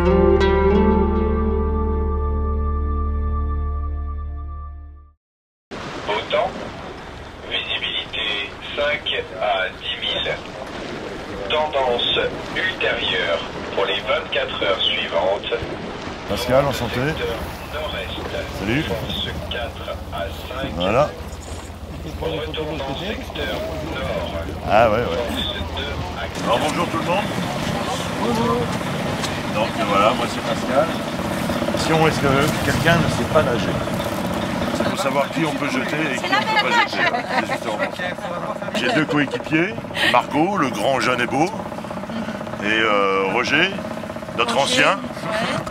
Beau temps, visibilité 5 à 10 000. Tendance ultérieure pour les 24 heures suivantes. Pascal, enchanté. Salut. Force 4 à 5. Voilà. Retournant secteur nord. Ah ouais, ouais. Force 2 à 4. Alors bonjour tout le monde. Bonjour. Donc voilà, moi c'est Pascal. Question, est-ce que quelqu'un ne sait pas nager? C'est pour savoir qui on peut jeter et qui on ne peut pas jeter. C'est justement. J'ai deux coéquipiers, Margot, le grand jeune et beau, et Roger, notre ancien,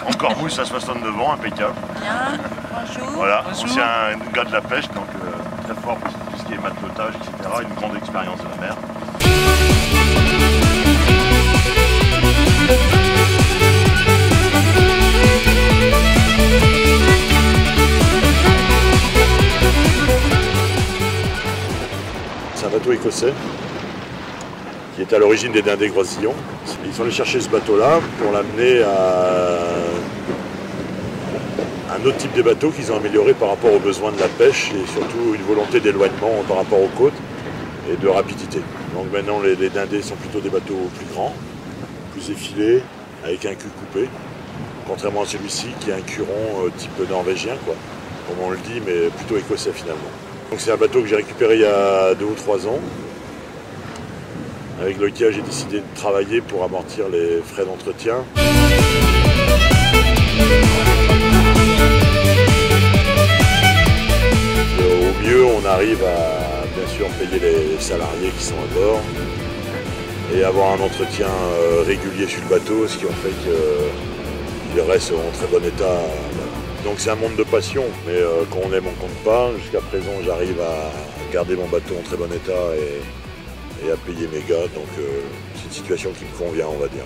encore mousse à 69 ans, impeccable. Bien, bonjour. Voilà, ancien gars de la pêche, donc très fort pour tout ce qui est matelotage, etc. Une grande expérience de la mer. C'est un bateau écossais qui est à l'origine des dindés groisillons. Ils sont allés chercher ce bateau-là pour l'amener à un autre type de bateau qu'ils ont amélioré par rapport aux besoins de la pêche et surtout une volonté d'éloignement par rapport aux côtes et de rapidité. Donc maintenant les dindés sont plutôt des bateaux plus grands, plus effilés, avec un cul coupé, contrairement à celui-ci qui a un curon type norvégien, quoi, comme on le dit, mais plutôt écossais finalement. Donc c'est un bateau que j'ai récupéré il y a 2 ou 3 ans, avec lequel j'ai décidé de travailler pour amortir les frais d'entretien. Au mieux, on arrive à bien sûr payer les salariés qui sont à bord et avoir un entretien régulier sur le bateau, ce qui en fait qu'il reste en très bon état. Donc c'est un monde de passion, mais quand on aime, on compte pas. Jusqu'à présent, j'arrive à garder mon bateau en très bon état et à payer mes gars, donc c'est une situation qui me convient, on va dire.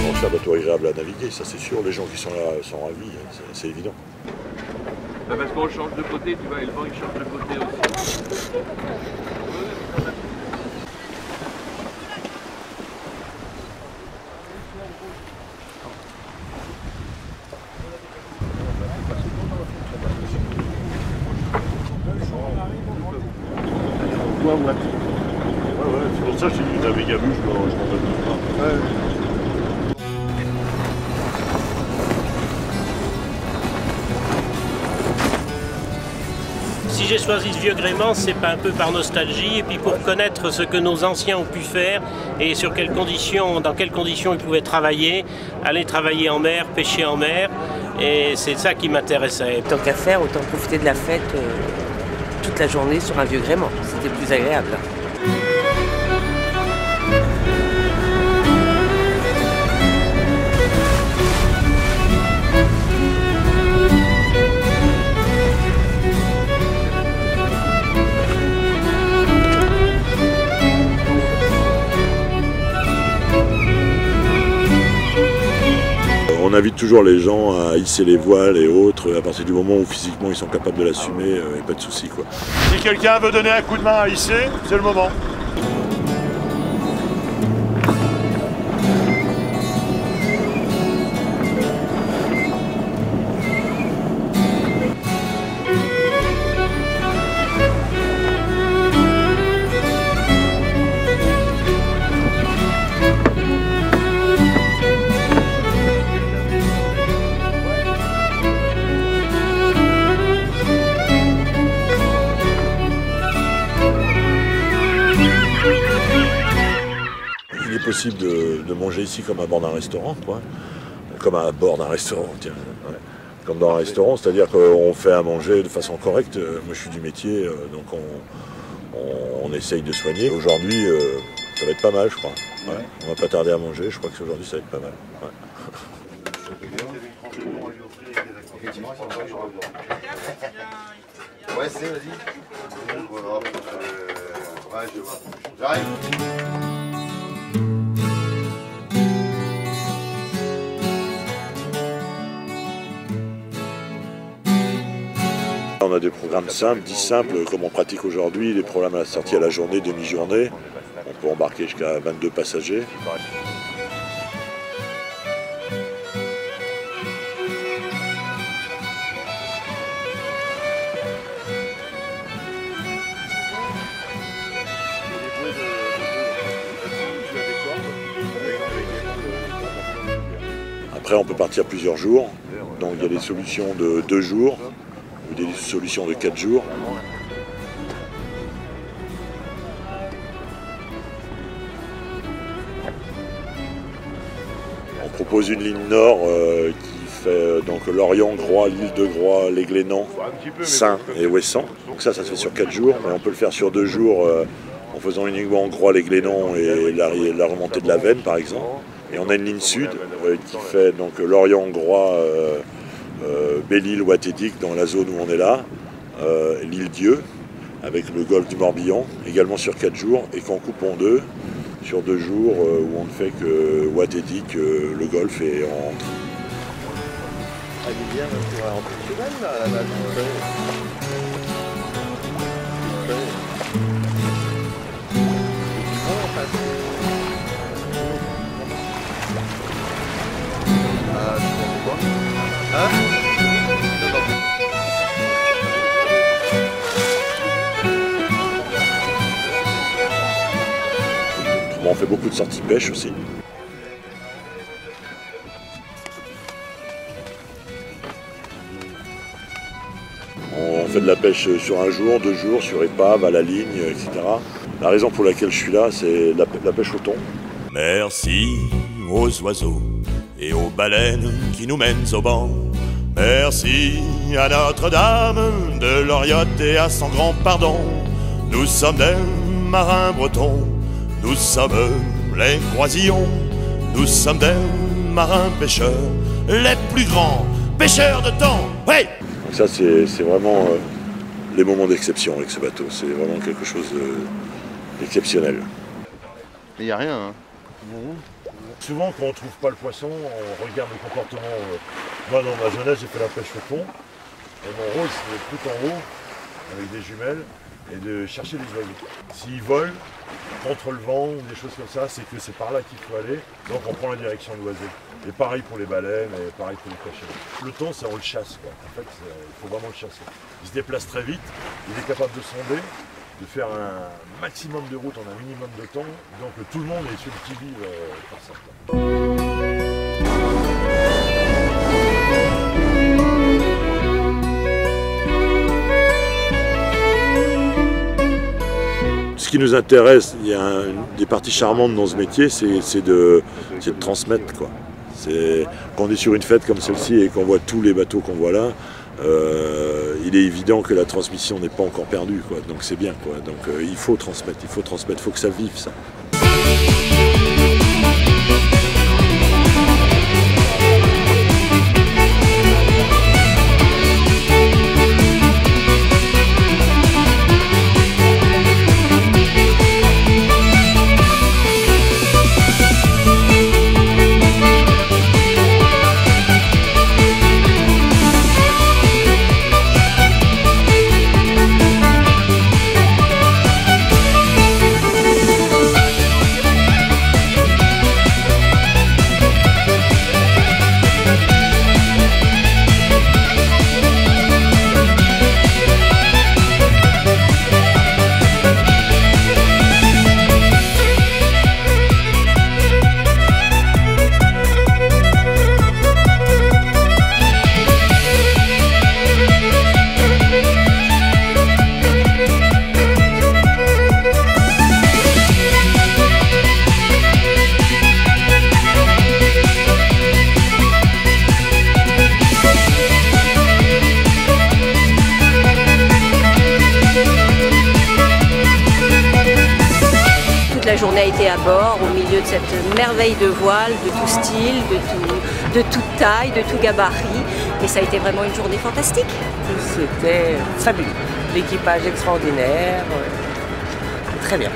Bon, c'est un bateau agréable à naviguer, ça c'est sûr, les gens qui sont là sont ravis, hein, c'est évident. Parce qu'on change de côté, tu vois, et le vent il change de côté aussi. Ouais, c'est pour ça que j'ai dit navigue à vue, je m'en donne pas. Ouais. Si j'ai choisi ce vieux gréement, c'est un peu par nostalgie et puis pour connaître ce que nos anciens ont pu faire et sur quelles conditions, dans quelles conditions ils pouvaient travailler, aller travailler en mer, pêcher en mer, et c'est ça qui m'intéressait. Tant qu'à faire, autant profiter de la fête toute la journée sur un vieux gréement. C'était plus agréable. On invite toujours les gens à hisser les voiles et autres, à partir du moment où physiquement ils sont capables de l'assumer, et pas de soucis quoi. Si quelqu'un veut donner un coup de main à hisser, c'est le moment. Il est possible de manger ici comme à bord d'un restaurant, quoi. Comme à bord d'un restaurant, tiens. Ouais. Comme dans un restaurant, c'est-à-dire qu'on fait à manger de façon correcte. Moi je suis du métier, donc on essaye de soigner. Aujourd'hui, ça va être pas mal, je crois. Ouais. On va pas tarder à manger, je crois que aujourd'hui ça va être pas mal. Ouais. Ouais, c'est, vas-y. Ouais, je vois. J'arrive. On a des programmes simples, dits simples, comme on pratique aujourd'hui, des programmes à la sortie à la journée, demi-journée. On peut embarquer jusqu'à 22 passagers. Après, on peut partir plusieurs jours. Donc il y a des solutions de 2 jours ou des solutions de 4 jours. On propose une ligne nord qui fait donc Lorient, Groix, l'île de Groix, les Glénans, Saint et Ouessant. Donc ça se fait sur 4 jours, mais on peut le faire sur 2 jours en faisant uniquement Groix, les Glénans et la remontée de la Veine par exemple. Et on a une ligne sud qui fait donc Lorient, Groix, Belle-Île, Ouattédic dans la zone où on est là, l'île Dieu avec le golfe du Morbihan, également sur 4 jours, et qu'on coupe en 2 sur 2 jours où on ne fait que Ouattédic, le golfe, et on rentre. On fait beaucoup de sorties pêche aussi. On fait de la pêche sur 1 jour, 2 jours, sur épave, à la ligne, etc. La raison pour laquelle je suis là, c'est la pêche au thon. Merci aux oiseaux et aux baleines qui nous mènent au banc. Merci à Notre-Dame de Loriotte et à son grand pardon. Nous sommes des marins bretons, nous sommes les croisillons, nous sommes des marins pêcheurs, les plus grands pêcheurs de thon. Ouais. Donc ça c'est vraiment les moments d'exception avec ce bateau, c'est vraiment quelque chose d'exceptionnel. Il n'y a rien. Hein. Souvent quand on ne trouve pas le poisson, on regarde le comportement. Moi dans ma jeunesse j'ai fait la pêche au thon, et mon rôle c'est tout en haut, avec des jumelles, et de chercher les oiseaux. S'ils volent contre le vent ou des choses comme ça, c'est que c'est par là qu'il faut aller, donc on prend la direction de l'oiseau. Et pareil pour les baleines, et pareil pour les cachets. Le thon, c'est on le chasse, quoi. En fait, il faut vraiment le chasser. Il se déplace très vite, il est capable de sonder, de faire un maximum de route en un minimum de temps, donc tout le monde est sur le qui-vive par ça. Ce qui nous intéresse, il y a des parties charmantes dans ce métier, c'est de transmettre, quoi. Quand on est sur une fête comme celle-ci et qu'on voit tous les bateaux qu'on voit là, il est évident que la transmission n'est pas encore perdue, quoi. Donc c'est bien, quoi. Donc il faut transmettre, il faut que ça vive, ça. La journée a été à bord, au milieu de cette merveille de voile, de tout style, de toute taille, de tout gabarit. Et ça a été vraiment une journée fantastique. C'était fabuleux. L'équipage extraordinaire. Très bien.